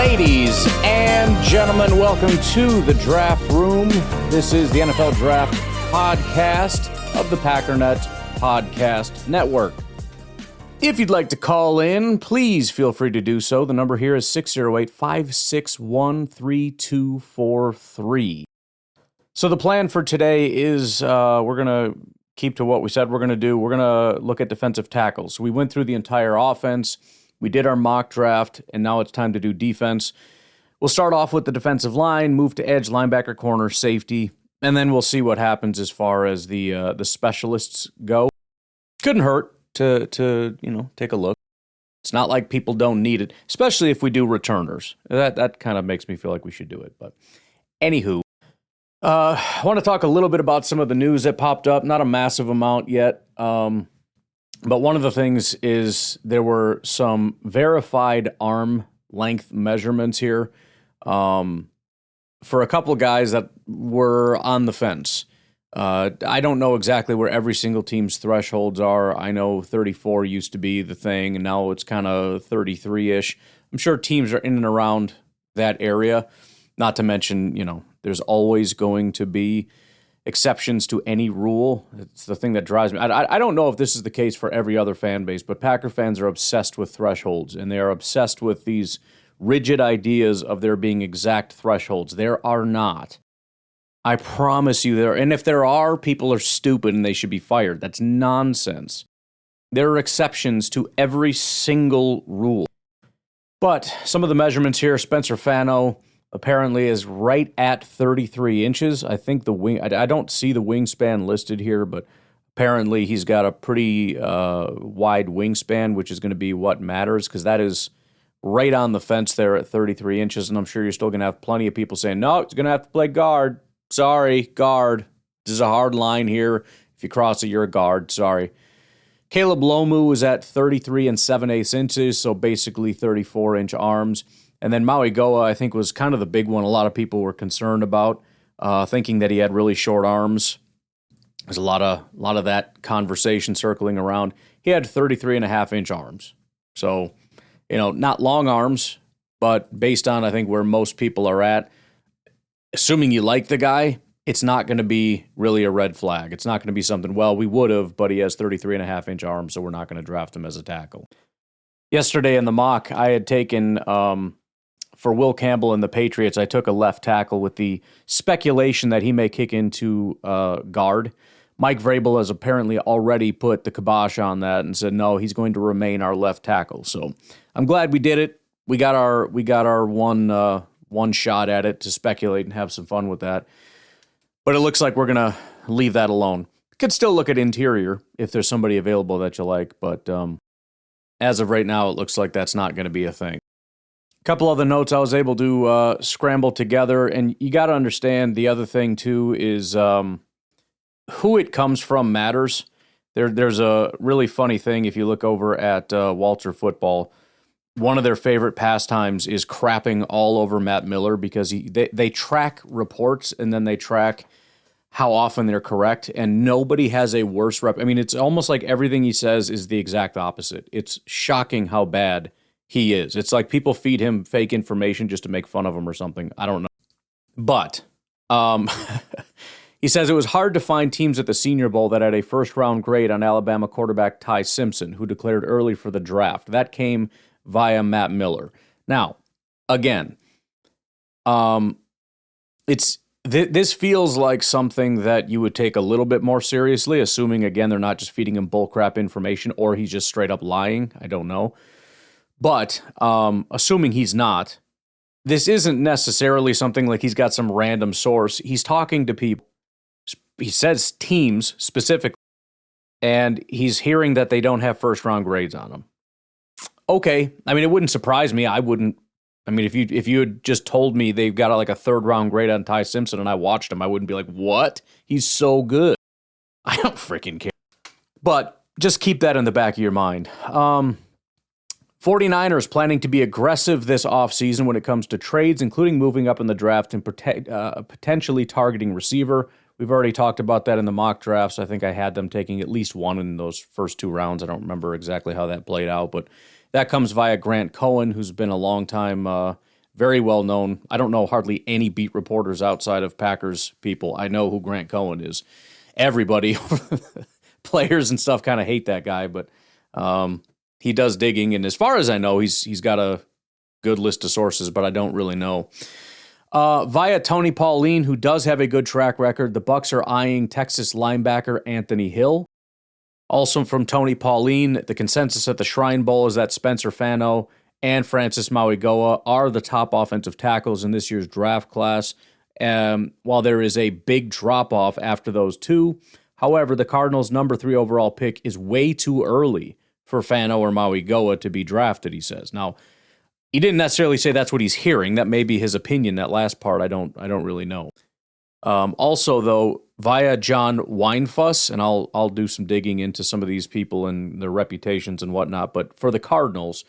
Ladies and gentlemen, welcome to the Draft Room. This is the NFL Draft Podcast of the Packernet Podcast Network. If you'd like to call in, please feel free to do so. The number here is 608-561-3243. So the plan for today is we're going to keep to what we said we're going to do. We're going to look at defensive tackles. We went through the entire offense. We did our mock draft, and now it's time to do defense. We'll start off with the defensive line, move to edge, linebacker, corner, safety, and then we'll see what happens as far as the specialists go. Couldn't hurt to take a look. It's not like people don't need it, especially if we do returners. That kind of makes me feel like we should do it. But anywho, I want to talk a little bit about some of the news that popped up. Not a massive amount yet. But one of the things is there were some verified arm length measurements here for a couple of guys that were on the fence. I don't know exactly where every single team's thresholds are. I know 34 used to be the thing, and now it's kind of 33-ish. I'm sure teams are in and around that area. Not to mention, there's always going to be exceptions to any rule. It's the thing that drives me. I don't know if this is the case for every other fan base, but Packer fans are obsessed with thresholds, and they are obsessed with these rigid ideas of there being exact thresholds. There are not. I promise you there. And if there are, people are stupid and they should be fired. That's nonsense. There are exceptions to every single rule. But some of the measurements here, Spencer Fano apparently is right at 33 inches. I think the wing, I don't see the wingspan listed here, but apparently he's got a pretty wide wingspan, which is going to be what matters, because that is right on the fence there at 33 inches. And I'm sure you're still going to have plenty of people saying, no, he's going to have to play guard. Sorry, guard. This is a hard line here. If you cross it, you're a guard. Sorry. Caleb Lomu is at 33 7/8 inches, so basically 34-inch arms. And then Maui Goa, I think, was kind of the big one a lot of people were concerned about, thinking that he had really short arms. There's a lot of that conversation circling around. He had 33.5-inch arms. So, not long arms, but based on, I think, where most people are at, assuming you like the guy, it's not going to be really a red flag. It's not going to be something, well, we would have, but he has 33.5-inch arms, so we're not going to draft him as a tackle. Yesterday in the mock, I had taken, for Will Campbell and the Patriots, I took a left tackle with the speculation that he may kick into guard. Mike Vrabel has apparently already put the kibosh on that and said, no, he's going to remain our left tackle. So I'm glad we did it. We got our one shot at it to speculate and have some fun with that. But it looks like we're going to leave that alone. Could still look at interior if there's somebody available that you like, but as of right now, it looks like that's not going to be a thing. A couple other notes I was able to scramble together, and you got to understand the other thing too is who it comes from matters. There's a really funny thing if you look over at Walter Football. One of their favorite pastimes is crapping all over Matt Miller because they track reports and then they track how often they're correct, and nobody has a worse rep. I mean, it's almost like everything he says is the exact opposite. It's shocking how bad he is. It's like people feed him fake information just to make fun of him or something. I don't know. But he says it was hard to find teams at the Senior Bowl that had a first-round grade on Alabama quarterback Ty Simpson, who declared early for the draft. That came via Matt Miller. Now, again, this feels like something that you would take a little bit more seriously, assuming, again, they're not just feeding him bullcrap information or he's just straight up lying. I don't know. But assuming he's not, this isn't necessarily something like he's got some random source. He's talking to people. He says teams specifically, and he's hearing that they don't have first-round grades on them. Okay, I mean, it wouldn't surprise me. I wouldn't. I mean, if you had just told me they've got like a third-round grade on Ty Simpson and I watched him, I wouldn't be like, what? He's so good. I don't freaking care. But just keep that in the back of your mind. 49ers planning to be aggressive this offseason when it comes to trades, including moving up in the draft and potentially targeting receiver. We've already talked about that in the mock drafts. I think I had them taking at least one in those first two rounds. I don't remember exactly how that played out, but that comes via Grant Cohen, who's been a long-time very well known. I don't know hardly any beat reporters outside of Packers people. I know who Grant Cohen is. Everybody, players and stuff, kind of hate that guy, but he does digging. And as far as I know, he's got a good list of sources, but I don't really know. Via Tony Pauline, who does have a good track record, the Bucs are eyeing Texas linebacker Anthony Hill. Also from Tony Pauline, the consensus at the Shrine Bowl is that Spencer Fano and Francis Mauigoa are the top offensive tackles in this year's draft class. While there is a big drop-off after those two, however, the Cardinals' number 3 overall pick is way too early for Fano or Mauigoa to be drafted, he says. Now, he didn't necessarily say that's what he's hearing. That may be his opinion. That last part, I don't really know. Also, though, via John Weinfuss, and I'll do some digging into some of these people and their reputations and whatnot, but for the Cardinals,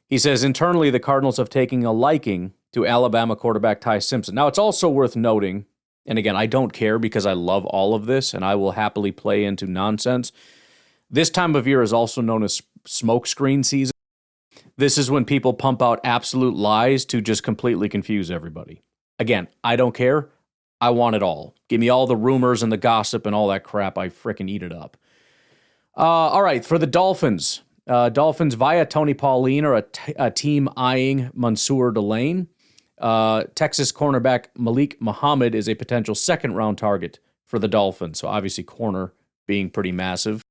he says internally the Cardinals have taken a liking to Alabama quarterback Ty Simpson. Now, it's also worth noting, and again, I don't care because I love all of this, and I will happily play into nonsense. This time of year is also known as smokescreen season. This is when people pump out absolute lies to just completely confuse everybody. Again, I don't care. I want it all. Give me all the rumors and the gossip and all that crap. I frickin' eat it up. All right, for the Dolphins. Dolphins via Tony Pauline are a team eyeing Mansour Delane. Texas cornerback Malik Muhammad is a potential second-round target for the Dolphins. So obviously corner being pretty massive.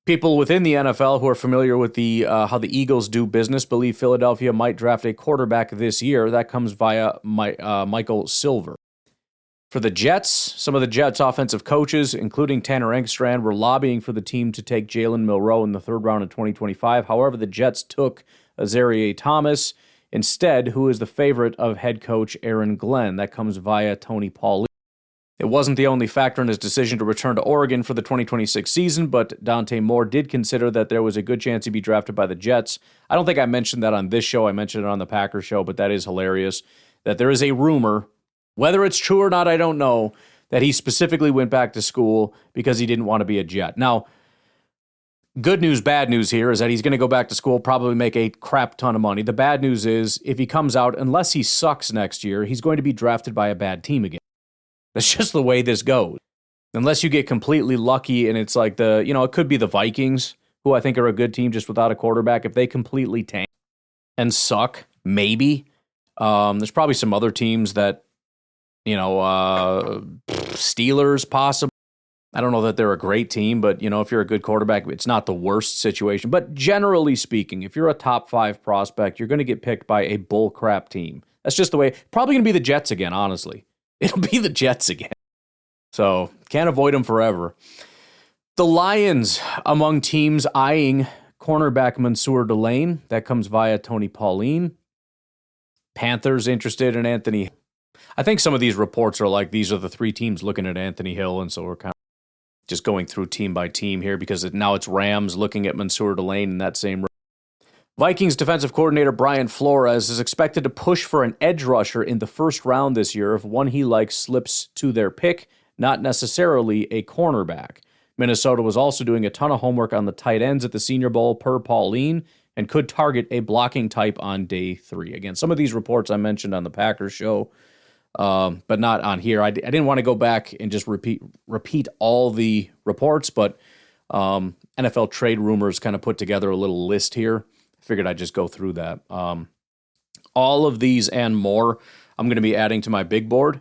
People within the NFL who are familiar with the how the Eagles do business believe Philadelphia might draft a quarterback this year. That comes via Michael Silver. For the Jets, some of the Jets' offensive coaches, including Tanner Engstrand, were lobbying for the team to take Jalen Milroe in the third round of 2025. However, the Jets took Azareye'h Thomas instead, who is the favorite of head coach Aaron Glenn. That comes via Tony Pauline. It wasn't the only factor in his decision to return to Oregon for the 2026 season, but Dante Moore did consider that there was a good chance he'd be drafted by the Jets. I don't think I mentioned that on this show. I mentioned it on the Packers show, but that is hilarious, that there is a rumor, whether it's true or not, I don't know, that he specifically went back to school because he didn't want to be a Jet. Now, good news, bad news here is that he's going to go back to school, probably make a crap ton of money. The bad news is if he comes out, unless he sucks next year, he's going to be drafted by a bad team again. That's just the way this goes. Unless you get completely lucky and it's like it could be the Vikings, who I think are a good team just without a quarterback. If they completely tank and suck, maybe. There's probably some other teams that, Steelers possibly. I don't know that they're a great team, but, if you're a good quarterback, it's not the worst situation. But generally speaking, if you're a top 5 prospect, you're going to get picked by a bullcrap team. That's just the way. Probably going to be the Jets again, honestly. It'll be the Jets again. So, can't avoid them forever. The Lions, among teams eyeing cornerback Mansour Delane. That comes via Tony Pauline. Panthers interested in Anthony. I think some of these reports are like, these are the 3 teams looking at Anthony Hill, and so we're kind of just going through team by team here because now it's Rams looking at Mansour Delane in that same. Vikings defensive coordinator Brian Flores is expected to push for an edge rusher in the first round this year if one he likes slips to their pick, not necessarily a cornerback. Minnesota was also doing a ton of homework on the tight ends at the Senior Bowl per Pauline and could target a blocking type on day 3. Again, some of these reports I mentioned on the Packers show, but not on here. I didn't want to go back and just repeat all the reports, but NFL Trade Rumors kind of put together a little list here. Figured I'd just go through that. All of these and more I'm going to be adding to my big board.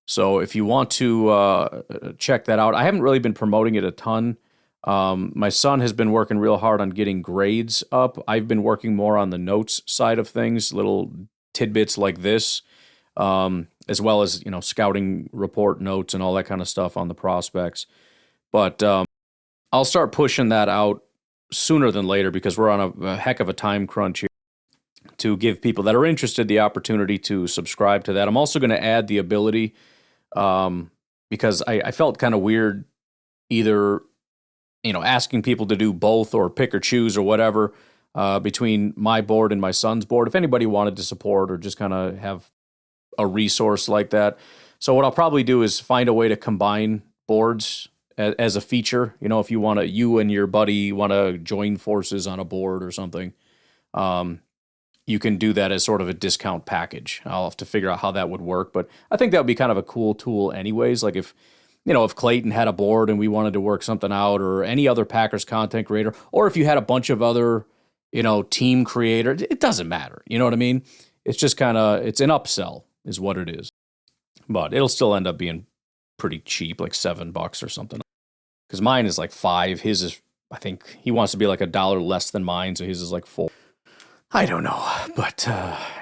So if you want to check that out, I haven't really been promoting it a ton. My son has been working real hard on getting grades up. I've been working more on the notes side of things, little tidbits like this, as well as, scouting report notes and all that kind of stuff on the prospects. But I'll start pushing that out sooner than later because we're on a heck of a time crunch here to give people that are interested the opportunity to subscribe to that. I'm also going to add the ability, because I felt kind of weird either, asking people to do both or pick or choose or whatever between my board and my son's board. If anybody wanted to support or just kind of have a resource like that. So what I'll probably do is find a way to combine boards as a feature, if you and your buddy want to join forces on a board or something, you can do that as sort of a discount package. I'll have to figure out how that would work, but I think that would be kind of a cool tool anyways. Like if Clayton had a board and we wanted to work something out, or any other Packers content creator, or if you had a bunch of other, team creators, it doesn't matter. You know what I mean? It's just it's an upsell is what it is. But it'll still end up being pretty cheap, like $7 or something. Because mine is like $5. His is, I think he wants to be like $1 less than mine, so his is like $4. I don't know. But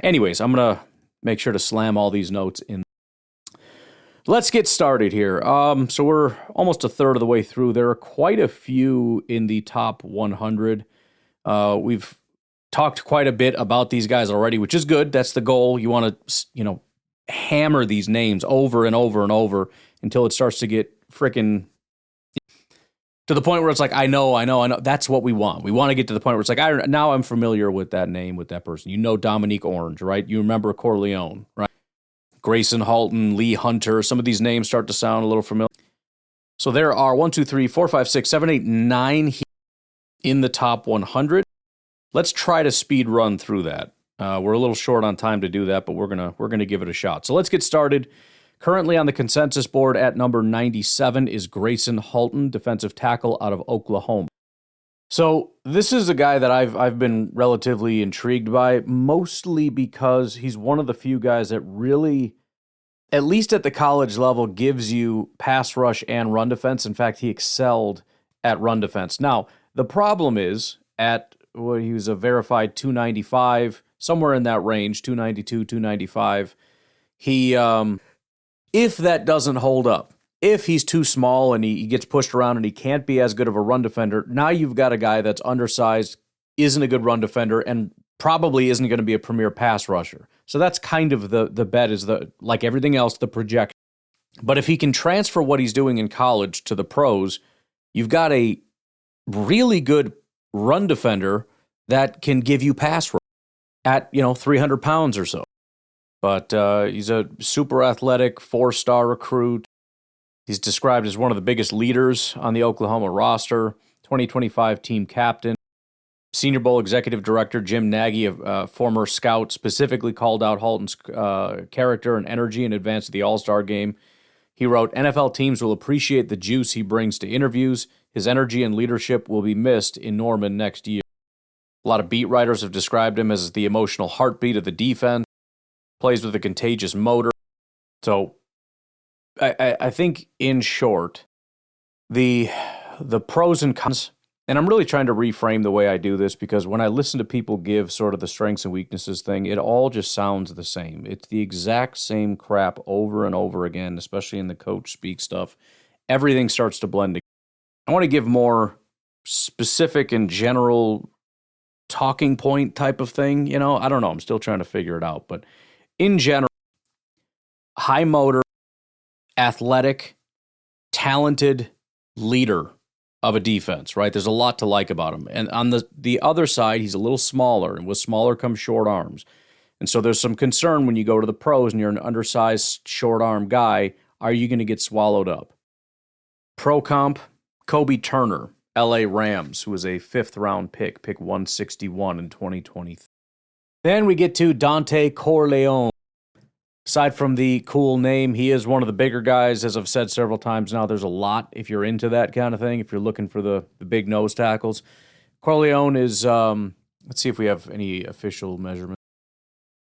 anyways, I'm going to make sure to slam all these notes in. Let's get started here. So we're almost a third of the way through. There are quite a few in the top 100. We've talked quite a bit about these guys already, which is good. That's the goal. You want to, hammer these names over and over and over until it starts to get freaking to the point where it's like, I know. That's what we want. We want to get to the point where it's like, now I'm familiar with that name, with that person. Dominique Orange, right? You remember Corleone, right? Grayson Halton, Lee Hunter. Some of these names start to sound a little familiar. So there are 1, 2, 3, 4, 5, 6, 7, 8, 9 in the top 100. Let's try to speed run through that. We're a little short on time to do that, but we're gonna give it a shot. So let's get started. Currently on the consensus board at number 97 is Grayson Halton, defensive tackle out of Oklahoma. So this is a guy that I've been relatively intrigued by, mostly because he's one of the few guys that really, at least at the college level, gives you pass rush and run defense. In fact, he excelled at run defense. Now, the problem is he was a verified 295, somewhere in that range, 292, 295. He, if that doesn't hold up, if he's too small and he gets pushed around and he can't be as good of a run defender, now you've got a guy that's undersized, isn't a good run defender, and probably isn't going to be a premier pass rusher. So that's kind of the bet, is like everything else, the projection. But if he can transfer what he's doing in college to the pros, you've got a really good run defender that can give you pass rush at 300 pounds or so. But he's a super athletic 4-star recruit. He's described as one of the biggest leaders on the Oklahoma roster, 2025 team captain. Senior Bowl executive director Jim Nagy, a former scout, specifically called out Halton's character and energy in advance of the All-Star game. He wrote, NFL teams will appreciate the juice he brings to interviews. His energy and leadership will be missed in Norman next year. A lot of beat writers have described him as the emotional heartbeat of the defense, plays with a contagious motor. So I think, in short, the pros and cons, and I'm really trying to reframe the way I do this, because when I listen to people give sort of the strengths and weaknesses thing, it all just sounds the same. It's the exact same crap over and over again, especially in the coach speak stuff. Everything starts to blend together. I want to give more specific and general talking point type of thing. I don't know. I'm still trying to figure it out. But in general, high motor, athletic, talented leader of a defense, right? There's a lot to like about him. And on the other side, he's a little smaller, and with smaller comes short arms. And so there's some concern when you go to the pros and you're an undersized, short arm guy, are you going to get swallowed up? Pro comp, Kobe Turner, LA Rams, who was a 5th round pick 161 in 2020. Then we get to Dante Corleone. Aside from the cool name, he is one of the bigger guys, as I've said several times now. There's a lot if you're into that kind of thing, if you're looking for the big nose tackles. Corleone is, let's see if we have any official measurements.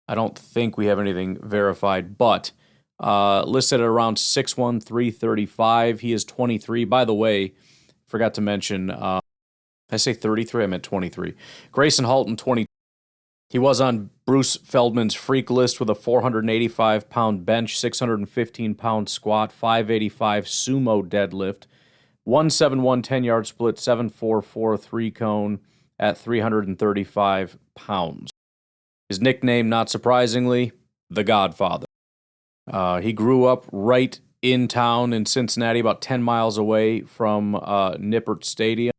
I don't think we have anything verified, but listed at around 6'1", 335. He is 23. By the way, forgot to mention, I say 33, I meant 23. Grayson Halton, 22. He was on Bruce Feldman's freak list with a 485-pound bench, 615-pound squat, 585 sumo deadlift, 171 10-yard split, 744 3-cone at 335 pounds. His nickname, not surprisingly, The Godfather. He grew up right in town in Cincinnati, about 10 miles away from Nippert Stadium,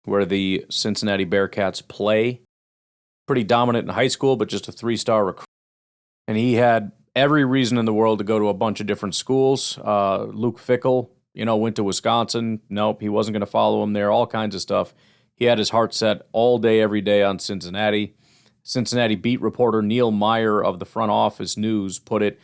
where the Cincinnati Bearcats play. Pretty dominant in high school, but just a 3-star recruit. And he had every reason in the world to go to a bunch of different schools. Luke Fickell, went to Wisconsin. Nope, he wasn't going to follow him there. All kinds of stuff. He had his heart set all day, every day on Cincinnati. Cincinnati beat reporter Neil Meyer of the Front Office News put it.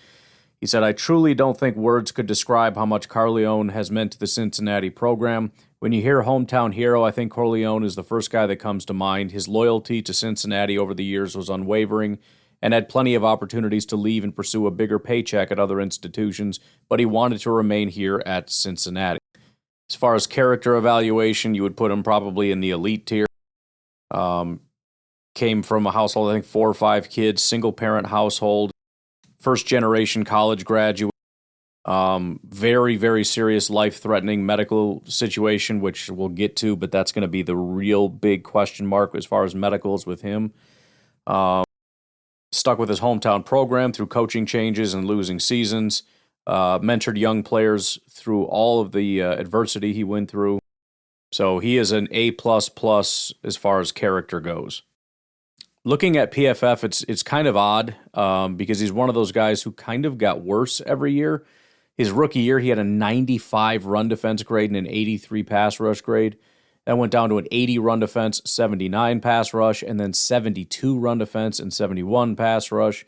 He said, "I truly don't think words could describe how much Corleone has meant to the Cincinnati program. When you hear hometown hero, I think Corleone is the first guy that comes to mind. His loyalty to Cincinnati over the years was unwavering and had plenty of opportunities to leave and pursue a bigger paycheck at other institutions, but he wanted to remain here at Cincinnati." As far as character evaluation, you would put him probably in the elite tier. Came from a household, I think 4 or 5 kids, single-parent household, first-generation college graduate, very, very serious life-threatening medical situation, which we'll get to, but that's going to be the real big question mark as far as medicals with him. Stuck with his hometown program through coaching changes and losing seasons, mentored young players through all of the adversity he went through. So he is an A++ as far as character goes. Looking at PFF, it's kind of odd because he's one of those guys who kind of got worse every year. His rookie year, he had a 95 run defense grade and an 83 pass rush grade. That went down to an 80 run defense, 79 pass rush, and then 72 run defense and 71 pass rush.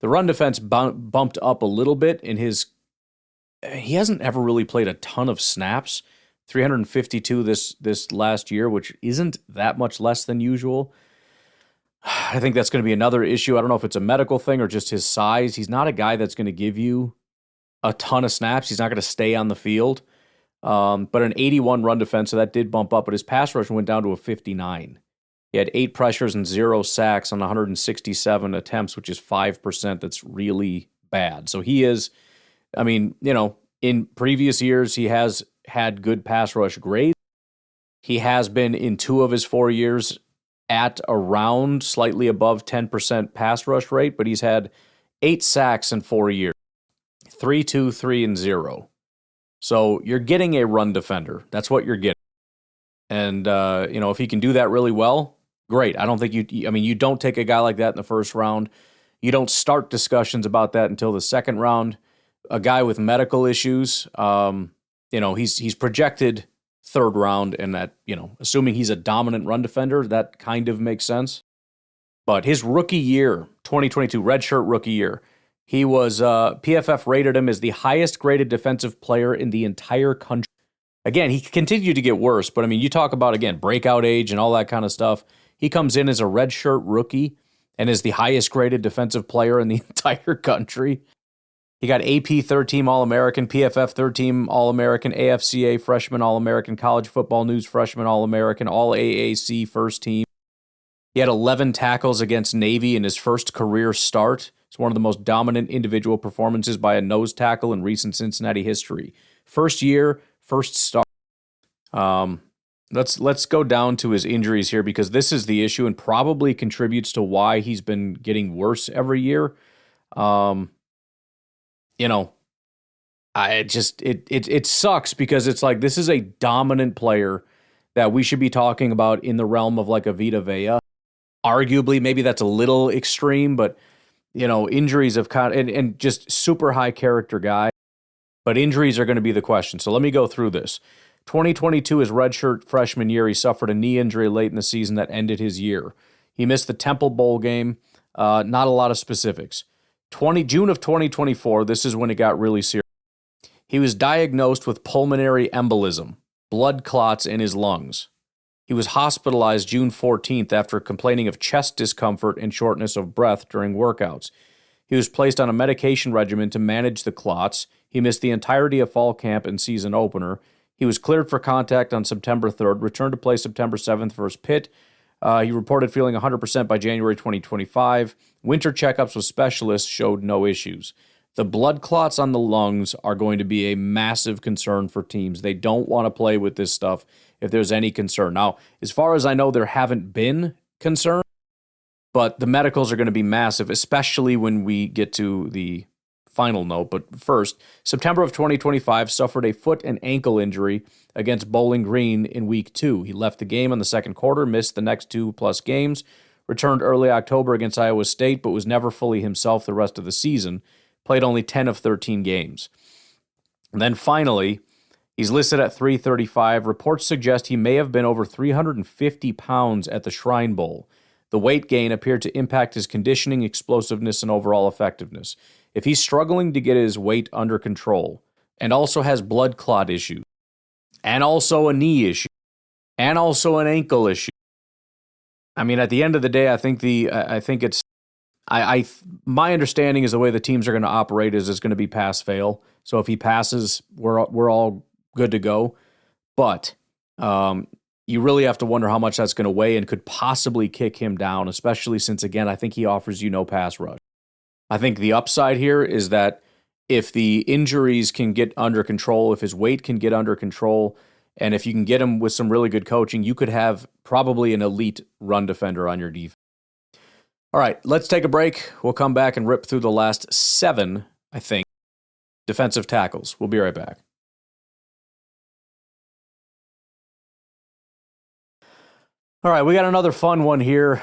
The run defense bumped up a little bit in his. He hasn't ever really played a ton of snaps. 352 this last year, which isn't that much less than usual. I think that's going to be another issue. I don't know if it's a medical thing or just his size. He's not a guy that's going to give you a ton of snaps. He's not going to stay on the field. But an 81 run defense, so that did bump up, but his pass rush went down to a 59. He had 8 pressures and 0 sacks on 167 attempts, which is 5%. That's really bad. So he is, in previous years, he has had good pass rush grades. He has been in 2 of his 4 years at around slightly above 10% pass rush rate, but he's had 8 sacks in 4 years, 3, 2, 3, and 0. So you're getting a run defender. That's what you're getting. And, if he can do that really well, great. I don't think you don't take a guy like that in the first round. You don't start discussions about that until the second round. A guy with medical issues, he's projected third round, and that, assuming he's a dominant run defender, that kind of makes sense. But his rookie year, 2022, redshirt rookie year, he was, PFF rated him as the highest graded defensive player in the entire country. Again, he continued to get worse, but you talk about, again, breakout age and all that kind of stuff. He comes in as a redshirt rookie and is the highest graded defensive player in the entire country. He got AP third team All-American, PFF third team All-American, AFCA freshman All-American, College Football News freshman All-American, All-AAC first team. He had 11 tackles against Navy in his first career start. It's one of the most dominant individual performances by a nose tackle in recent Cincinnati history. First year, first start. Let's go down to his injuries here, because this is the issue and probably contributes to why he's been getting worse every year. It sucks, because it's like, this is a dominant player that we should be talking about in the realm of like a Vita Vea. Arguably, maybe that's a little extreme, but injuries have and just super high character guy. But injuries are going to be the question. So let me go through this. 2022, his redshirt freshman year, he suffered a knee injury late in the season that ended his year. He missed the Temple Bowl game. Not a lot of specifics. June of 2024, this is when it got really serious. He was diagnosed with pulmonary embolism, blood clots in his lungs. He was hospitalized June 14th after complaining of chest discomfort and shortness of breath during workouts. He was placed on a medication regimen to manage the clots. He missed the entirety of fall camp and season opener. He was cleared for contact on September 3rd, returned to play September 7th versus Pitt. He reported feeling 100% by January 2025. Winter checkups with specialists showed no issues. The blood clots on the lungs are going to be a massive concern for teams. They don't want to play with this stuff if there's any concern. Now, as far as I know, there haven't been concerns, but the medicals are going to be massive, especially when we get to the final note. But first, September of 2025, suffered a foot and ankle injury against Bowling Green in Week 2. He left the game in the second quarter, missed the next 2+ games, returned early October against Iowa State, but was never fully himself the rest of the season, played only 10 of 13 games. And then finally, he's listed at 335. Reports suggest he may have been over 350 pounds at the Shrine Bowl. The weight gain appeared to impact his conditioning, explosiveness, and overall effectiveness. If he's struggling to get his weight under control and also has blood clot issues and also a knee issue and also an ankle issue, I mean, at the end of the day, my understanding is the way the teams are going to operate is it's going to be pass fail. So if he passes, we're all good to go. But you really have to wonder how much that's going to weigh and could possibly kick him down, especially since, again, I think he offers you no pass rush. I think the upside here is that if the injuries can get under control, if his weight can get under control, and if you can get him with some really good coaching, you could have probably an elite run defender on your defense. All right, let's take a break. We'll come back and rip through the last 7, I think, defensive tackles. We'll be right back. All right, we got another fun one here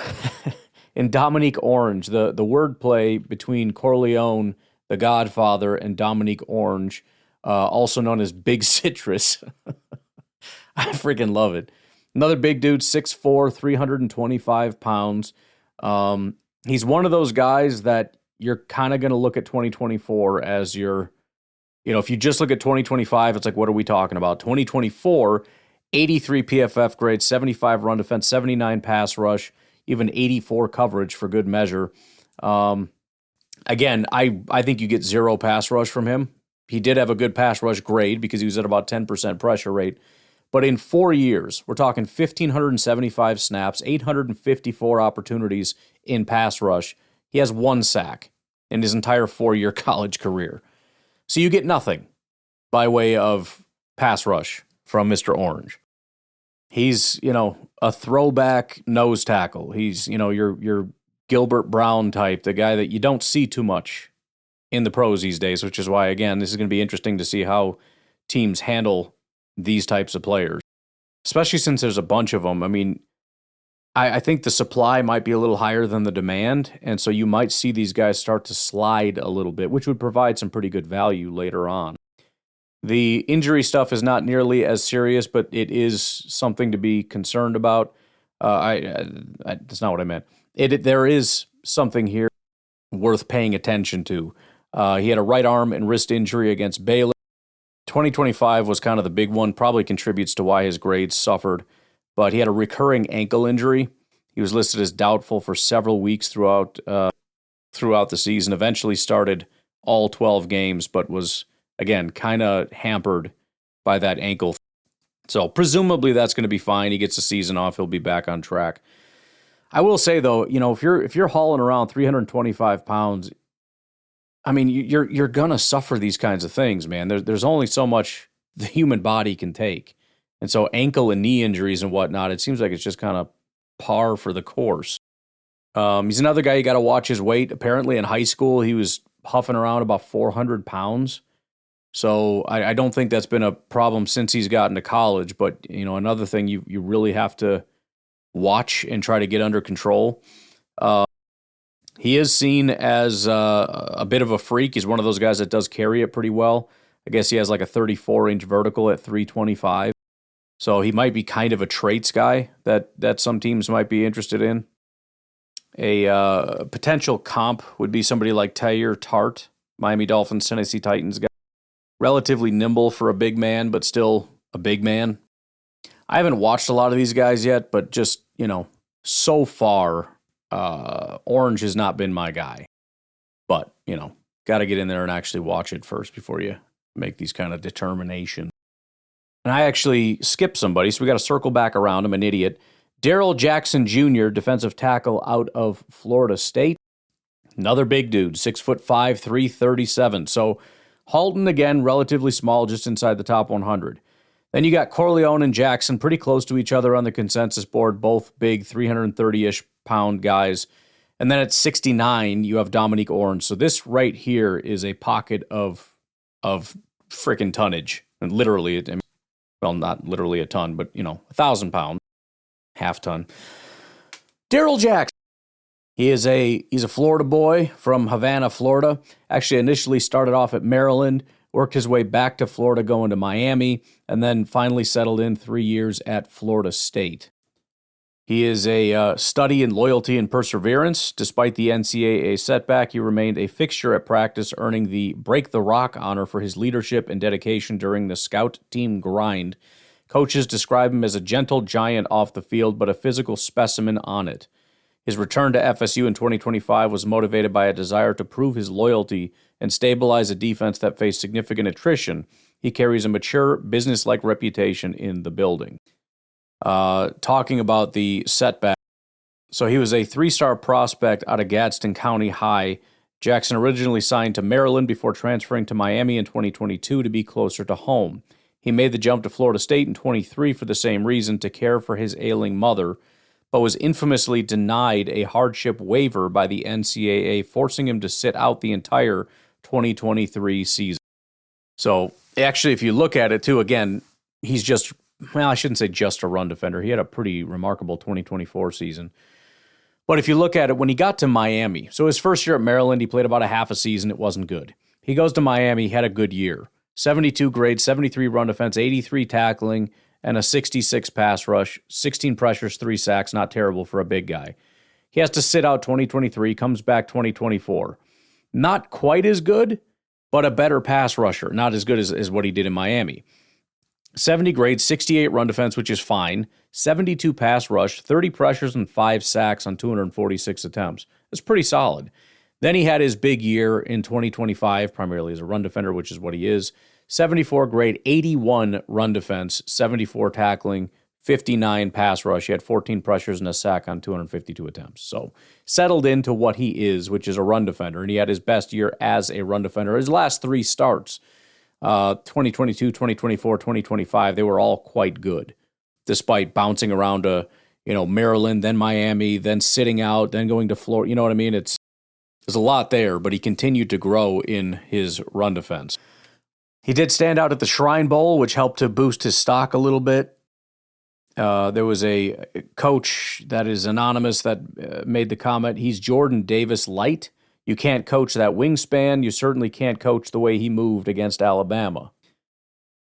in Dominique Orange, the wordplay between Corleone, the Godfather, and Dominique Orange, also known as Big Citrus. I freaking love it. Another big dude, 6'4", 325 pounds. He's one of those guys that you're kind of going to look at 2024 as your, if you just look at 2025, it's like, what are we talking about? 2024, 83 PFF grade, 75 run defense, 79 pass rush, even 84 coverage for good measure. Again, I think you get 0 pass rush from him. He did have a good pass rush grade because he was at about 10% pressure rate. But in 4 years, we're talking 1,575 snaps, 854 opportunities in pass rush. He has 1 sack in his entire 4-year college career. So you get nothing by way of pass rush from Mr. Orange. He's, a throwback nose tackle. He's, your Gilbert Brown type, the guy that you don't see too much in the pros these days, which is why, again, this is going to be interesting to see how teams handle these types of players, especially since there's a bunch of them. I mean, I think the supply might be a little higher than the demand, and so you might see these guys start to slide a little bit, which would provide some pretty good value later on. The injury stuff is not nearly as serious, but it is something to be concerned about. That's not what I meant. There is something here worth paying attention to. He had a right arm and wrist injury against Baylor. 2025 was kind of the big one, probably contributes to why his grades suffered. But he had a recurring ankle injury. He was listed as doubtful for several weeks throughout the season, eventually started all 12 games, but was, again, kind of hampered by that ankle. So presumably that's going to be fine. He gets the season off. He'll be back on track. I will say, though, if you're hauling around 325 pounds, I mean, you're going to suffer these kinds of things, man. There's only so much the human body can take. And so ankle and knee injuries and whatnot, it seems like it's just kind of par for the course. He's another guy you got to watch his weight. Apparently in high school, he was huffing around about 400 pounds. So I don't think that's been a problem since he's gotten to college. But, another thing you really have to watch and try to get under control. He is seen as a bit of a freak. He's one of those guys that does carry it pretty well. I guess he has like a 34-inch vertical at 325. So he might be kind of a traits guy that some teams might be interested in. A potential comp would be somebody like Tyler Tart, Miami Dolphins, Tennessee Titans guy. Relatively nimble for a big man, but still a big man. I haven't watched a lot of these guys yet, but just, so far, Orange has not been my guy. But, got to get in there and actually watch it first before you make these kind of determinations. And I actually skipped somebody, so we got to circle back around. I'm an idiot. Darrell Jackson Jr., defensive tackle out of Florida State. Another big dude, 6'5", 337. So Halton, again, relatively small, just inside the top 100. Then you got Corleone and Jackson pretty close to each other on the consensus board, both big 330-ish pound guys. And then at 69, you have Dominique Orange. So this right here is a pocket of freaking tonnage. And literally, well, not literally a ton, but, 1,000 pounds, half ton. Darrell Jackson. He's a Florida boy from Havana, Florida. Actually, initially started off at Maryland, worked his way back to Florida, going to Miami, and then finally settled in 3 years at Florida State. He is a study in loyalty and perseverance. Despite the NCAA setback, he remained a fixture at practice, earning the Break the Rock honor for his leadership and dedication during the scout team grind. Coaches describe him as a gentle giant off the field, but a physical specimen on it. His return to FSU in 2025 was motivated by a desire to prove his loyalty and stabilize a defense that faced significant attrition. He carries a mature, business-like reputation in the building. Talking about the setback. So he was a 3-star prospect out of Gadsden County High. Jackson originally signed to Maryland before transferring to Miami in 2022 to be closer to home. He made the jump to Florida State in 23 for the same reason, to care for his ailing mother, but was infamously denied a hardship waiver by the NCAA, forcing him to sit out the entire 2023 season. So actually, if you look at it too, again, he's just, well, I shouldn't say just a run defender. He had a pretty remarkable 2024 season. But if you look at it, when he got to Miami, so his first year at Maryland, he played about a half a season. It wasn't good. He goes to Miami, had a good year. 72 grades, 73 run defense, 83 tackling, and a 66 pass rush, 16 pressures, 3 sacks. Not terrible for a big guy. He has to sit out 2023, comes back 2024. Not quite as good, but a better pass rusher. Not as good as what he did in Miami. 70 grades, 68 run defense, which is fine. 72 pass rush, 30 pressures, and 5 sacks on 246 attempts. That's pretty solid. Then he had his big year in 2025, primarily as a run defender, which is what he is. 74 grade, 81 run defense, 74 tackling, 59 pass rush. He had 14 pressures and a sack on 252 attempts. So settled into what he is, which is a run defender. And he had his best year as a run defender. His last 3 starts, 2022, 2024, 2025, they were all quite good, despite bouncing around to, Maryland, then Miami, then sitting out, then going to Florida. You know what I mean? There's a lot there, but he continued to grow in his run defense. He did stand out at the Shrine Bowl, which helped to boost his stock a little bit. There was a coach that is anonymous that made the comment, he's Jordan Davis light. You can't coach that wingspan. You certainly can't coach the way he moved against Alabama.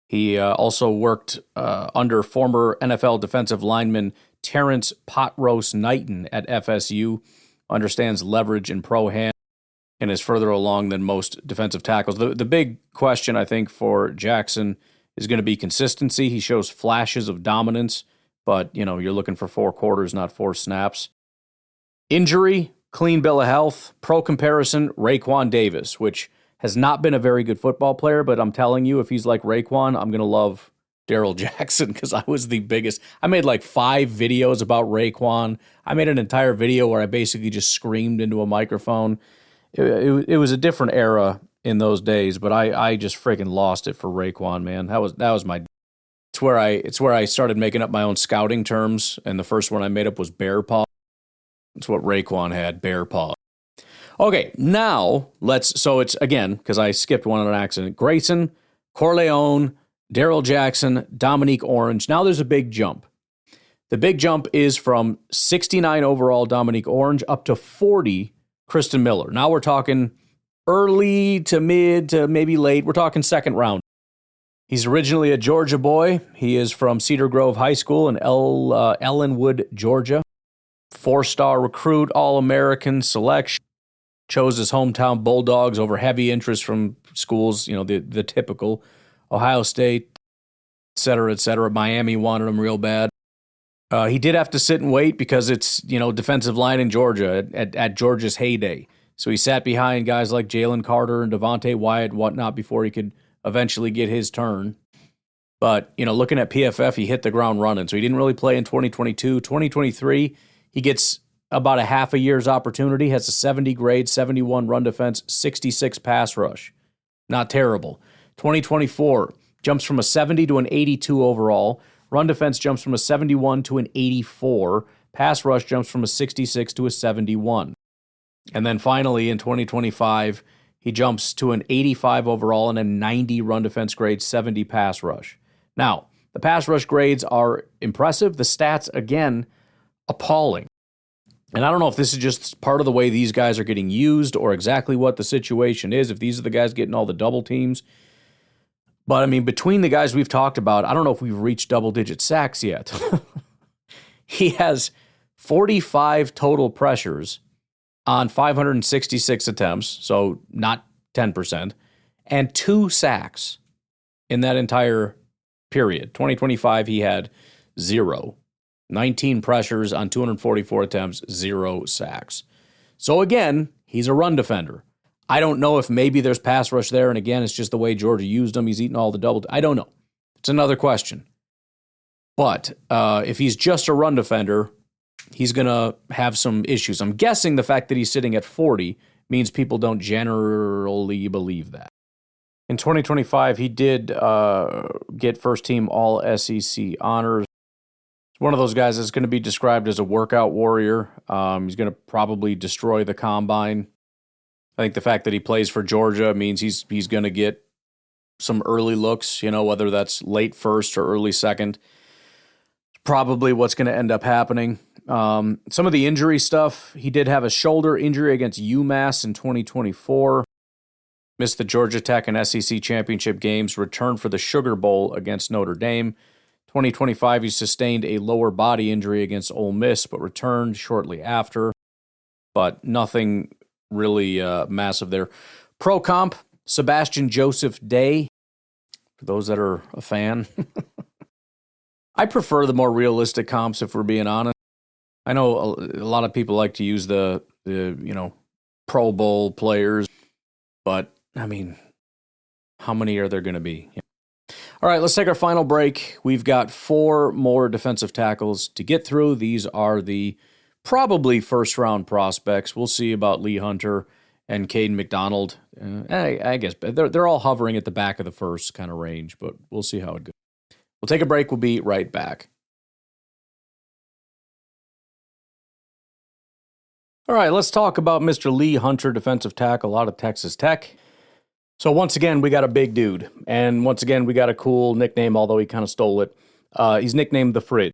He also worked under former NFL defensive lineman Terrence Potrose Knighton at FSU, understands leverage and pro hand, and is further along than most defensive tackles. The big question, I think, for Jackson is going to be consistency. He shows flashes of dominance, but, you're looking for 4 quarters, not 4 snaps. Injury, clean bill of health, pro comparison, Raekwon Davis, which has not been a very good football player, but I'm telling you, if he's like Raekwon, I'm going to love Darrell Jackson, because I was the biggest. I made like 5 videos about Raekwon. I made an entire video where I basically just screamed into a microphone. It was a different era in those days, but I just freaking lost it for Raekwon, man. That was my. It's where I started making up my own scouting terms, and the first one I made up was bear paw. It's what Raekwon had, bear paw. Okay, now so it's, again, because I skipped one on an accident, Grayson, Corleone, Darrell Jackson, Dominique Orange. Now there's a big jump. The big jump is from 69 overall Dominique Orange up to 40 Kristen Miller. Now we're talking early to mid to maybe late. We're talking second round. He's originally a Georgia boy. He is from Cedar Grove High School in Ellenwood, Georgia. 4-star recruit, All-American selection. Chose his hometown Bulldogs over heavy interest from schools, the typical Ohio State, et cetera, et cetera. Miami wanted him real bad. He did have to sit and wait because it's, defensive line in Georgia at Georgia's heyday. So he sat behind guys like Jalen Carter and Devontae Wyatt and whatnot before he could eventually get his turn. But, looking at PFF, he hit the ground running. So he didn't really play in 2022. 2023, he gets about a half a year's opportunity, has a 70 grade, 71 run defense, 66 pass rush. Not terrible. 2024, jumps from a 70 to an 82 overall. Run defense jumps from a 71 to an 84. Pass rush jumps from a 66 to a 71. And then finally, in 2025, he jumps to an 85 overall and a 90 run defense grade, 70 pass rush. Now, the pass rush grades are impressive. The stats, again, appalling. And I don't know if this is just part of the way these guys are getting used or exactly what the situation is, if these are the guys getting all the double teams. But, between the guys we've talked about, I don't know if we've reached double-digit sacks yet. He has 45 total pressures on 566 attempts, so not 10%, and 2 sacks in that entire period. 2025, he had 0. 19 pressures on 244 attempts, 0 sacks. So again, he's a run defender. I don't know if maybe there's pass rush there, and again, it's just the way Georgia used him. He's eating all the double. I don't know. It's another question. But if he's just a run defender, he's going to have some issues. I'm guessing the fact that he's sitting at 40 means people don't generally believe that. In 2025, he did get first-team All-SEC honors. One of those guys that's going to be described as a workout warrior. He's going to probably destroy the combine. I think the fact that he plays for Georgia means he's going to get some early looks, whether that's late first or early second. Probably what's going to end up happening. Some of the injury stuff, he did have a shoulder injury against UMass in 2024. Missed the Georgia Tech and SEC championship games, returned for the Sugar Bowl against Notre Dame. 2025, he sustained a lower body injury against Ole Miss, but returned shortly after. But nothing really massive there. Pro comp, Sebastian Joseph Day, for those that are a fan. I prefer the more realistic comps, if we're being honest. I know a lot of people like to use the Pro Bowl players, but, I mean, how many are there going to be? All right, let's take our final break. We've got 4 more defensive tackles to get through. These are the probably first-round prospects. We'll see about Lee Hunter and Caden McDonald. I guess they're all hovering at the back of the first kind of range, but we'll see how it goes. We'll take a break. We'll be right back. All right, let's talk about Mr. Lee Hunter, defensive tackle out of Texas Tech. So once again, we got a big dude. And once again, we got a cool nickname, although he kind of stole it. He's nicknamed the Fridge.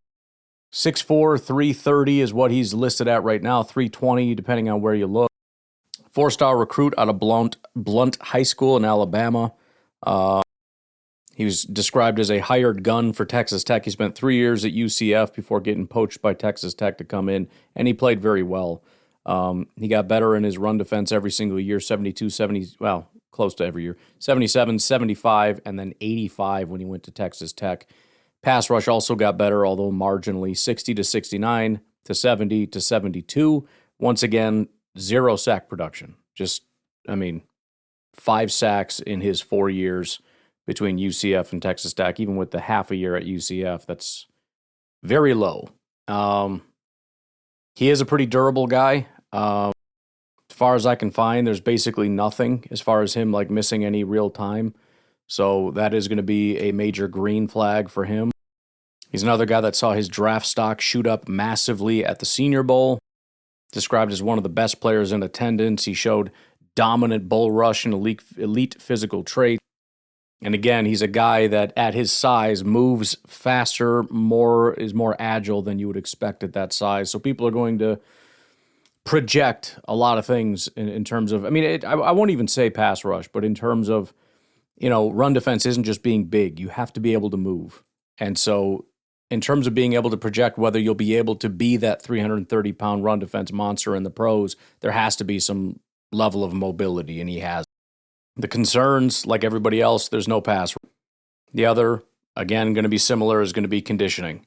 6'4", 330 is what he's listed at right now, 320 depending on where you look. 4-star recruit out of Blunt High School in Alabama. He was described as a hired gun for Texas Tech. He spent 3 years at UCF before getting poached by Texas Tech to come in, and he played very well. He got better in his run defense every single year, 72, 70, well, close to every year, 77, 75, and then 85 when he went to Texas Tech. Pass rush also got better, although marginally, 60 to 69 to 70 to 72. Once again, 0 sack production. 5 sacks in his 4 years between UCF and Texas Tech, even with the half a year at UCF. That's very low. He is a pretty durable guy. As far as I can find, there's basically nothing as far as him missing any real time. So that is going to be a major green flag for him. He's another guy that saw his draft stock shoot up massively at the Senior Bowl. Described as one of the best players in attendance. He showed dominant bull rush and elite physical traits. And again, he's a guy that at his size moves faster, is more agile than you would expect at that size. So people are going to project a lot of things in terms of, I won't even say pass rush, but in terms of, run defense isn't just being big. You have to be able to move. And so in terms of being able to project whether you'll be able to be that 330-pound run defense monster in the pros, there has to be some level of mobility, and he has. The concerns, like everybody else, there's no pass. The other, again, going to be similar, is going to be conditioning.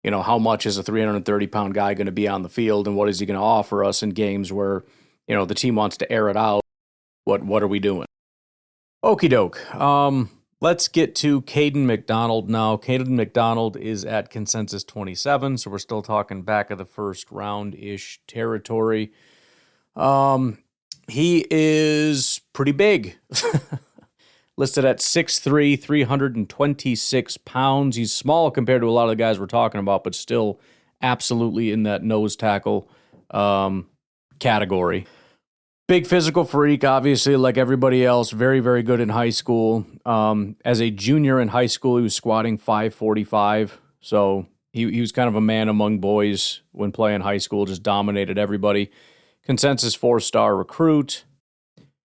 How much is a 330-pound guy going to be on the field, and what is he going to offer us in games where, the team wants to air it out? What are we doing? Okie doke. Let's get to Caden McDonald now. Caden McDonald is at consensus 27, so we're still talking back of the first round-ish territory. He is pretty big. Listed at 6'3", 326 pounds. He's small compared to a lot of the guys we're talking about, but still absolutely in that nose tackle category. Big physical freak, obviously, like everybody else. Very, very good in high school. As a junior in high school, he was squatting 545. So he was kind of a man among boys when playing high school, just dominated everybody. Consensus 4-star recruit.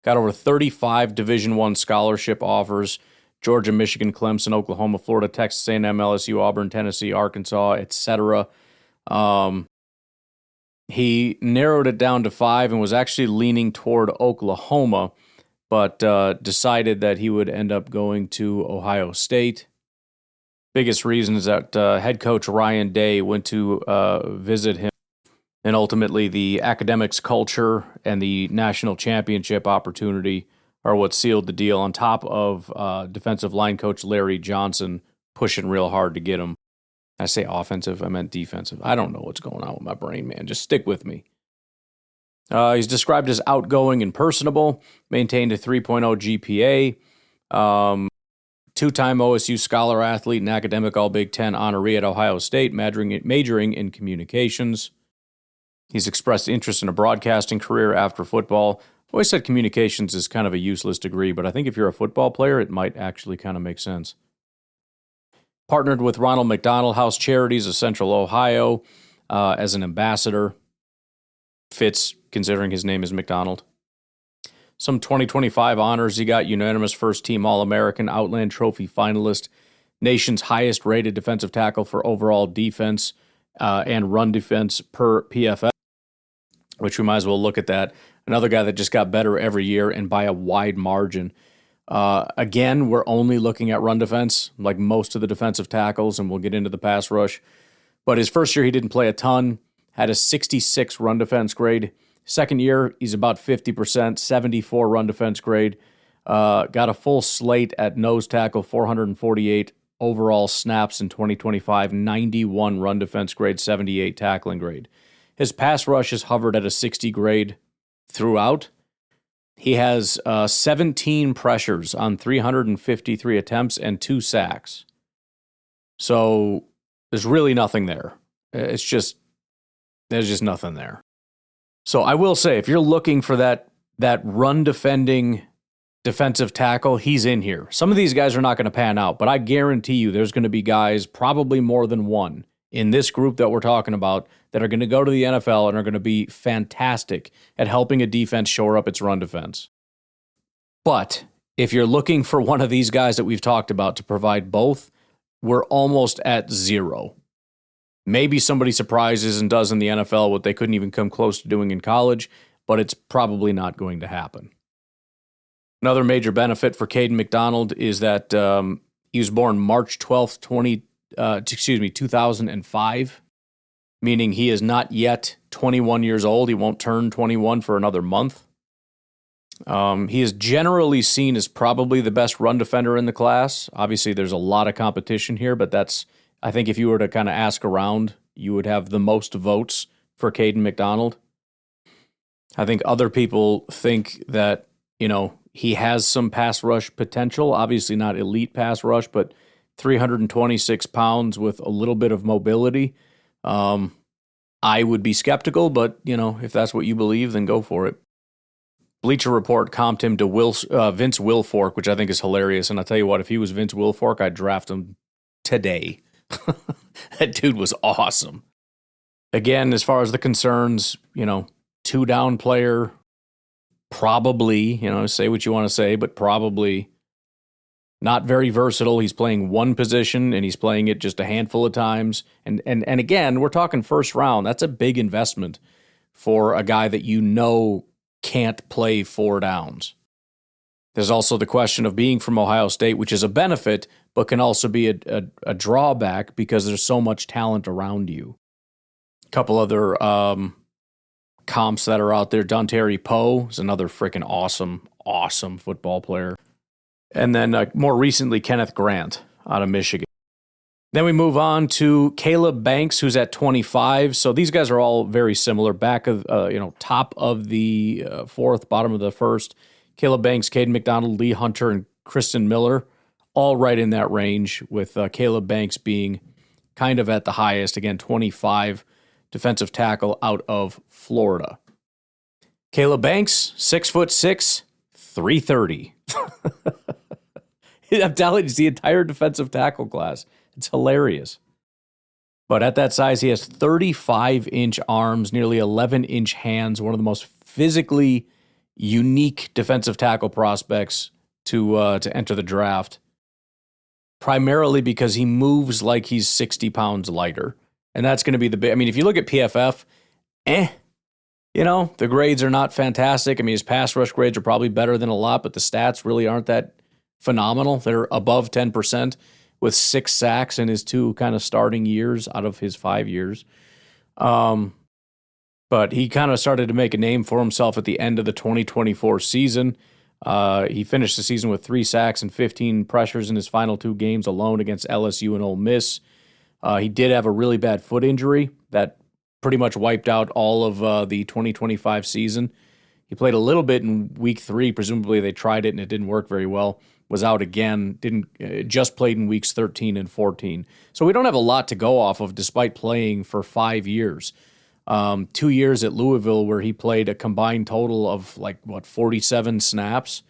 Got over 35 Division I scholarship offers. Georgia, Michigan, Clemson, Oklahoma, Florida, Texas A&M, LSU, Auburn, Tennessee, Arkansas, etc. He narrowed it down to 5 and was actually leaning toward Oklahoma, but decided that he would end up going to Ohio State. Biggest reason is that head coach Ryan Day went to visit him, and ultimately the academics culture and the national championship opportunity are what sealed the deal, on top of defensive line coach Larry Johnson pushing real hard to get him. I say offensive, I meant defensive. I don't know what's going on with my brain, man. Just stick with me. He's described as outgoing and personable, maintained a 3.0 GPA, two-time OSU Scholar Athlete and academic All-Big Ten honoree at Ohio State, majoring in communications. He's expressed interest in a broadcasting career after football. I always said communications is kind of a useless degree, but I think if you're a football player, it might actually kind of make sense. Partnered with Ronald McDonald House Charities of Central Ohio as an ambassador. Fits, considering his name is McDonald. Some 2025 honors. He got unanimous first-team All-American, Outland Trophy finalist, nation's highest-rated defensive tackle for overall defense and run defense per PFF, which we might as well look at that. Another guy that just got better every year and by a wide margin. Again, we're only looking at run defense, like most of the defensive tackles, and we'll get into the pass rush. But his first year, he didn't play a ton, had a 66 run defense grade. Second year, he's about 50%, 74 run defense grade. Got a full slate at nose tackle, 448 overall snaps in 2025, 91 run defense grade, 78 tackling grade. His pass rush has hovered at a 60 grade throughout. He has 17 pressures on 353 attempts and 2 sacks. So there's really nothing there. There's just nothing there. So I will say, if you're looking for that run defending defensive tackle, he's in here. Some of these guys are not going to pan out, but I guarantee you there's going to be guys, probably more than one, in this group that we're talking about that are going to go to the NFL and are going to be fantastic at helping a defense shore up its run defense. But if you're looking for one of these guys that we've talked about to provide both, we're almost at 0. Maybe somebody surprises and does in the NFL what they couldn't even come close to doing in college, but it's probably not going to happen. Another major benefit for Caden McDonald is that he was born March 12th, 2005, meaning he is not yet 21 years old. He won't turn 21 for another month. He is generally seen as probably the best run defender in the class. Obviously, there's a lot of competition here, but I think if you were to kind of ask around, you would have the most votes for Caden McDonald. I think other people think that, he has some pass rush potential. Obviously not elite pass rush, but 326 pounds with a little bit of mobility. I would be skeptical, but, if that's what you believe, then go for it. Bleacher Report comped him to Vince Wilfork, which I think is hilarious. And I'll tell you what, if he was Vince Wilfork, I'd draft him today. That dude was awesome. Again, as far as the concerns, 2-down player, probably, say what you want to say, but probably not very versatile. He's playing one position, and he's playing it just a handful of times. And again, we're talking first round. That's a big investment for a guy that can't play 4 downs. There's also the question of being from Ohio State, which is a benefit, but can also be a drawback because there's so much talent around you. A couple other comps that are out there. Dante Poe is another freaking awesome football player. And then more recently, Kenneth Grant out of Michigan. Then we move on to Caleb Banks, who's at 25. So these guys are all very similar. Back of, top of the 4th, bottom of the 1st. Caleb Banks, Caden McDonald, Lee Hunter, and Kristen Miller, all right in that range, with Caleb Banks being kind of at the highest. Again, 25, defensive tackle out of Florida. Caleb Banks, 6'6", 330. I'm telling you, it's the entire defensive tackle class. It's hilarious. But at that size, he has 35-inch arms, nearly 11-inch hands, one of the most physically unique defensive tackle prospects to enter the draft, primarily because he moves like he's 60 pounds lighter. And that's going to be the big... if you look at PFF, The grades are not fantastic. I mean, his pass rush grades are probably better than a lot, but the stats really aren't that phenomenal. They're above 10% with 6 sacks in his 2 kind of starting years out of his 5 years. But he kind of started to make a name for himself at the end of the 2024 season. He finished the season with 3 sacks and 15 pressures in his final 2 games alone against LSU and Ole Miss. He did have a really bad foot injury that pretty much wiped out all of the 2025 season. He played a little bit in week 3. Presumably they tried it and it didn't work very well. Was out again. Just played in weeks 13 and 14. So we don't have a lot to go off of despite playing for 5 years. 2 years at Louisville where he played a combined total of 47 snaps.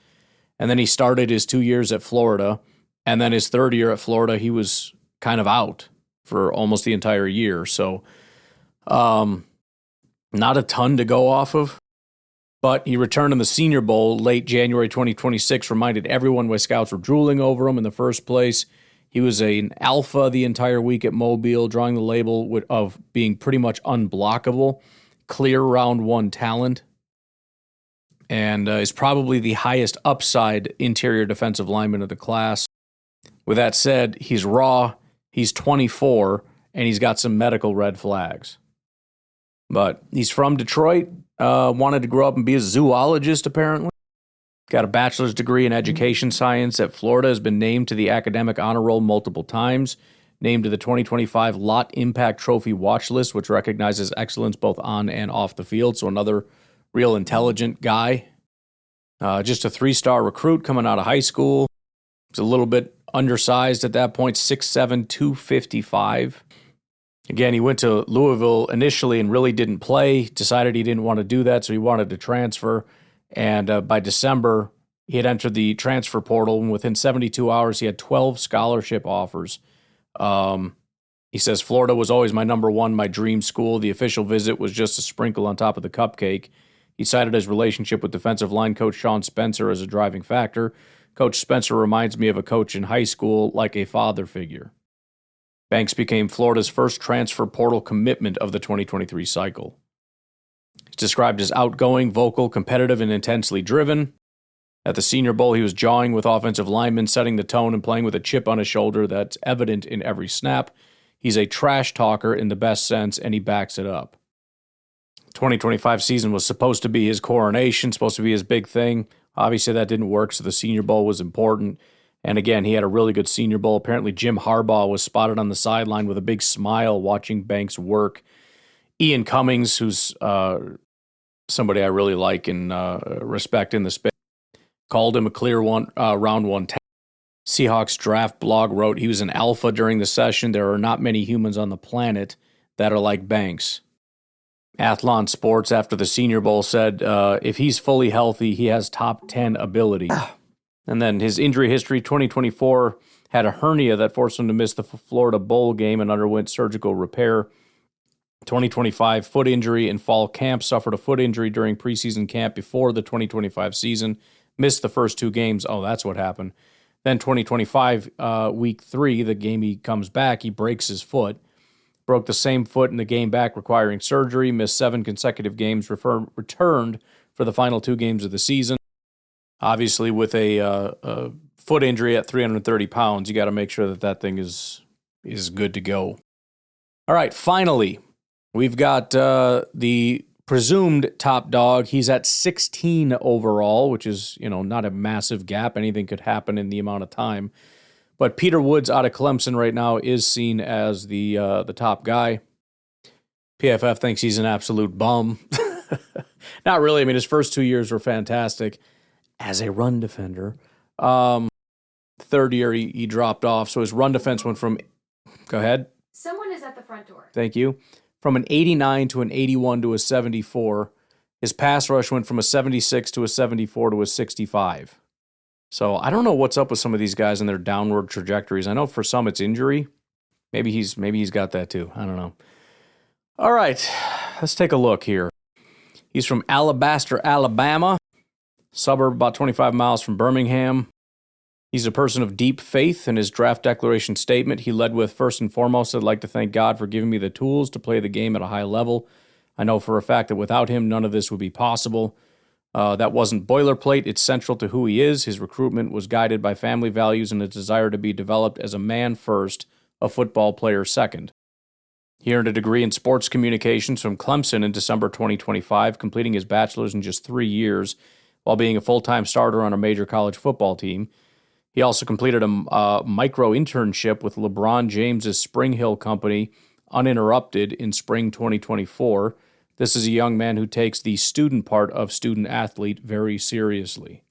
And then he started his 2 years at Florida. And then his 3rd year at Florida, he was kind of out for almost the entire year. So not a ton to go off of. But he returned in the Senior Bowl late January 2026, reminded everyone why scouts were drooling over him in the first place. He was an alpha the entire week at Mobile, drawing the label of being pretty much unblockable, clear round 1 talent, and is probably the highest upside interior defensive lineman of the class. With that said, he's raw, he's 24, and he's got some medical red flags. But he's from Detroit, wanted to grow up and be a zoologist, apparently. Got a bachelor's degree in education science at Florida, has been named to the academic honor roll multiple times, named to the 2025 Lot Impact Trophy watch list, which recognizes excellence both on and off the field. So another real intelligent guy. Just a 3-star recruit coming out of high school. He's a little bit undersized at that point, 6'7", 255. Again, he went to Louisville initially and really didn't play, decided he didn't want to do that, so he wanted to transfer. And by December, he had entered the transfer portal, and within 72 hours, he had 12 scholarship offers. He says, Florida was always my number one, my dream school. The official visit was just a sprinkle on top of the cupcake. He cited his relationship with defensive line coach Sean Spencer as a driving factor. Coach Spencer reminds me of a coach in high school, like a father figure. Banks became Florida's first transfer portal commitment of the 2023 cycle. He's described as outgoing, vocal, competitive, and intensely driven. At the Senior Bowl, he was jawing with offensive linemen, setting the tone and playing with a chip on his shoulder that's evident in every snap. He's a trash talker in the best sense, and he backs it up. 2025 season was supposed to be his coronation, supposed to be his big thing. Obviously, that didn't work, so the Senior Bowl was important. And again, he had a really good Senior Bowl. Apparently, Jim Harbaugh was spotted on the sideline with a big smile watching Banks work. Ian Cummings, who's somebody I really like and respect in the space, called him a clear round 1 talent. Seahawks Draft blog wrote, he was an alpha during the session. There are not many humans on the planet that are like Banks. Athlon Sports, after the Senior Bowl, said if he's fully healthy, he has top 10 ability. And then his injury history, 2024, had a hernia that forced him to miss the Florida Bowl game and underwent surgical repair. 2025, foot injury in fall camp, suffered a foot injury during preseason camp before the 2025 season, missed the first 2 games. Oh, that's what happened. Then 2025, week 3, the game he comes back, he breaks his foot. Broke the same foot in the game back, requiring surgery, missed 7 consecutive games, returned for the final 2 games of the season. Obviously, with a foot injury at 330 pounds, you got to make sure that thing is good to go. All right, finally, we've got the presumed top dog. He's at 16 overall, which is, not a massive gap. Anything could happen in the amount of time. But Peter Woods out of Clemson right now is seen as the top guy. PFF thinks he's an absolute bum. Not really. I mean, his first 2 years were fantastic as a run defender. 3rd year, he dropped off. So his run defense went from, go ahead. Someone is at the front door. Thank you. From an 89 to an 81 to a 74. His pass rush went from a 76 to a 74 to a 65. So I don't know what's up with some of these guys and their downward trajectories. I know for some it's injury. Maybe he's got that too. I don't know. All right, let's take a look here. He's from Alabaster, Alabama, suburb about 25 miles from Birmingham. He's a person of deep faith. In his draft declaration statement, he led with, first and foremost, I'd like to thank God for giving me the tools to play the game at a high level. I know for a fact that without him, none of this would be possible. That wasn't boilerplate. It's central to who he is. His recruitment was guided by family values and a desire to be developed as a man first, a football player second. He earned a degree in sports communications from Clemson in December 2025, completing his bachelor's in just 3 years while being a full-time starter on a major college football team. He also completed a micro internship with LeBron James's Spring Hill company, uninterrupted, in spring 2024. This is a young man who takes the student part of student athlete very seriously.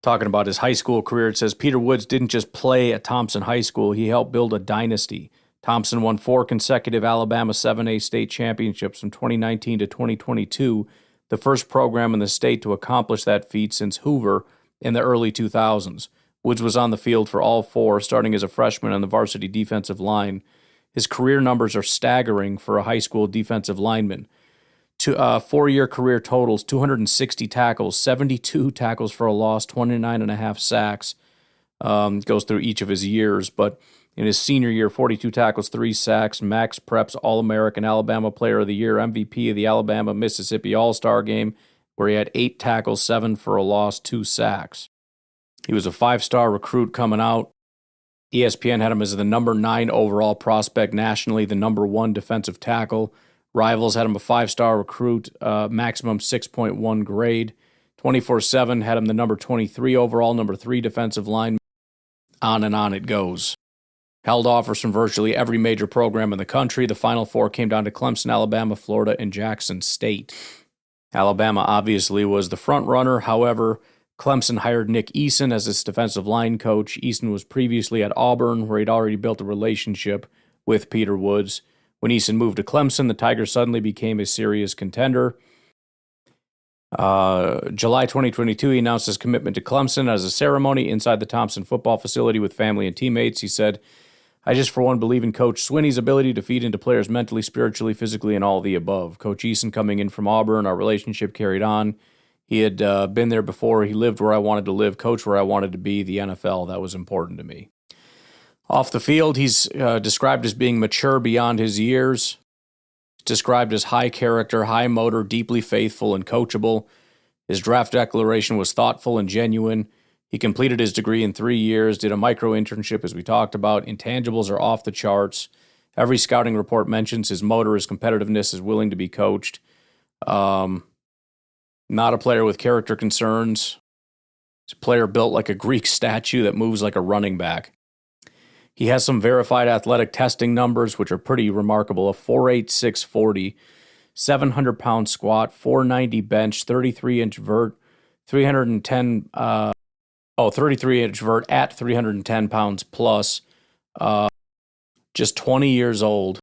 Talking about his high school career, it says Peter Woods didn't just play at Thompson High School, he helped build a dynasty. Thompson won 4 consecutive Alabama 7A state championships from 2019 to 2022, the first program in the state to accomplish that feat since Hoover in the early 2000s. Woods was on the field for all 4, starting as a freshman on the varsity defensive line. His career numbers are staggering for a high school defensive lineman. 4-year career totals: 260 tackles, 72 tackles for a loss, 29.5 sacks. Goes through each of his years, but in his senior year, 42 tackles, 3 sacks, Max Preps All-American, Alabama Player of the Year, MVP of the Alabama-Mississippi All-Star Game, where he had 8 tackles, 7 for a loss, 2 sacks. He was a 5-star recruit coming out. ESPN had him as the number 9 overall prospect nationally, the number 1 defensive tackle. Rivals had him a 5-star recruit, maximum 6.1 grade. 24/7 had him the number 23 overall, number 3 defensive lineman. On and on it goes. Held offers from virtually every major program in the country. The Final 4 came down to Clemson, Alabama, Florida, and Jackson State. Alabama obviously was the front runner. However, Clemson hired Nick Eason as its defensive line coach. Eason was previously at Auburn, where he'd already built a relationship with Peter Woods. When Eason moved to Clemson, the Tigers suddenly became a serious contender. July 2022, he announced his commitment to Clemson as a ceremony inside the Thompson football facility with family and teammates. He said, "I just, for one, believe in Coach Swinney's ability to feed into players mentally, spiritually, physically, and all of the above. Coach Eason coming in from Auburn, our relationship carried on. He had been there before. He lived where I wanted to live, coached where I wanted to be, the NFL. That was important to me." Off the field, he's described as being mature beyond his years, described as high character, high motor, deeply faithful, and coachable. His draft declaration was thoughtful and genuine. He completed his degree in 3 years, did a micro internship, as we talked about. Intangibles are off the charts. Every scouting report mentions his motor, his competitiveness, his willing to be coached. Not a player with character concerns. He's a player built like a Greek statue that moves like a running back. He has some verified athletic testing numbers, which are pretty remarkable. A 4.8 640, 700-pound squat, 490 bench, 33-inch vert, 33-inch vert at 310 pounds plus, just 20 years old.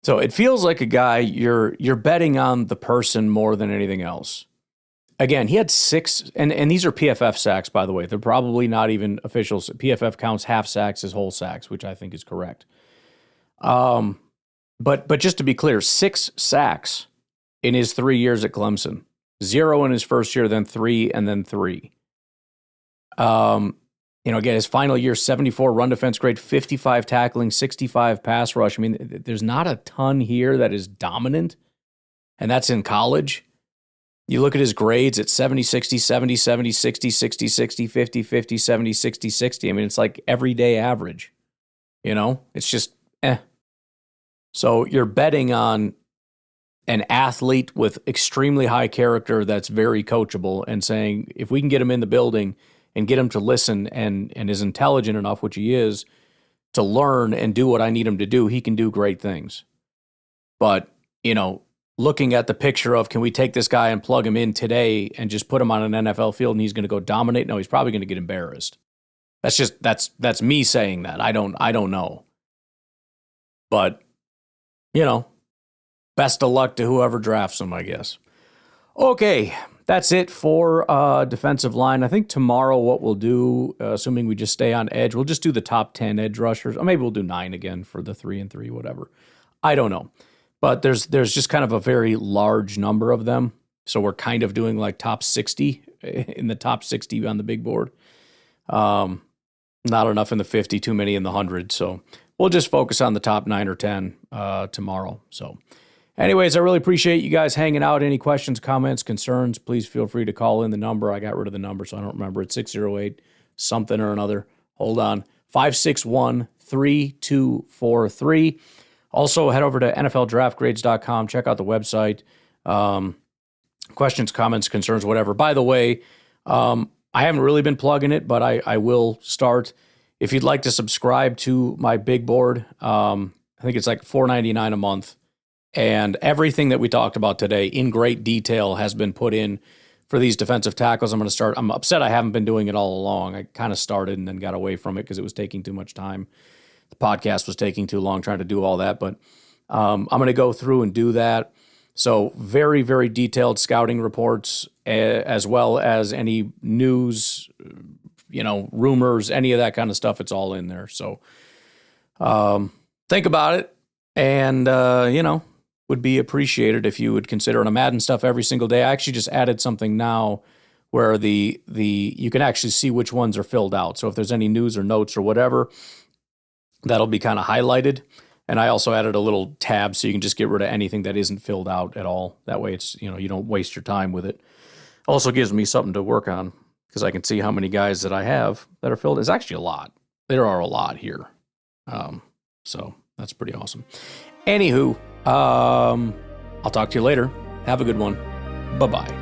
So it feels like a guy you're betting on the person more than anything else. Again, he had 6, and these are PFF sacks, by the way. They're probably not even official. PFF counts half sacks as whole sacks, which I think is correct. But just to be clear, 6 sacks in his 3 years at Clemson. 0 in his first year, then 3, and then 3. Again, his final year, 74 run defense grade, 55 tackling, 65 pass rush. I mean, there's not a ton here that is dominant, and that's in college. You look at his grades at 70, 60, 70, 70, 60, 60, 60, 50, 50, 70, 60, 60. I mean, it's like everyday average. It's just So you're betting on an athlete with extremely high character that's very coachable and saying, if we can get him in the building and get him to listen and is intelligent enough, which he is, to learn and do what I need him to do, he can do great things. But, looking at the picture of, can we take this guy and plug him in today and just put him on an NFL field and he's going to go dominate? No, he's probably going to get embarrassed. That's me saying that. I don't know. But, best of luck to whoever drafts him, I guess. Okay, that's it for defensive line. I think tomorrow what we'll do, assuming we just stay on edge, we'll just do the top 10 edge rushers. Or maybe we'll do 9 again for the 3 and 3, whatever. I don't know. But there's just kind of a very large number of them. So we're kind of doing like top 60 in the top 60 on the big board. Not enough in the 50, too many in the 100. So we'll just focus on the top 9 or 10 tomorrow. So Anyways, I really appreciate you guys hanging out. Any questions, comments, concerns, please feel free to call in the number. I got rid of the number, so I don't remember. It's 608 something or another. Hold on. 561-3243. Also, head over to NFLDraftGrades.com. Check out the website. Questions, comments, concerns, whatever. By the way, I haven't really been plugging it, but I will start. If you'd like to subscribe to my big board, I think it's like $4.99 a month. And everything that we talked about today in great detail has been put in for these defensive tackles. I'm upset I haven't been doing it all along. I kind of started and then got away from it because it was taking too much time. The podcast was taking too long trying to do all that. But I'm going to go through and do that. So very, very detailed scouting reports, as well as any news, rumors, any of that kind of stuff. It's all in there. So think about it. And, would be appreciated if you would consider it. I'm adding stuff every single day. I actually just added something now where the you can actually see which ones are filled out. So if there's any news or notes or whatever, that'll be kind of highlighted. And I also added a little tab so you can just get rid of anything that isn't filled out at all. That way it's, you don't waste your time with it. Also gives me something to work on because I can see how many guys that I have that are filled. It's actually a lot. There are a lot here. So that's pretty awesome. Anywho, I'll talk to you later. Have a good one. Bye-bye.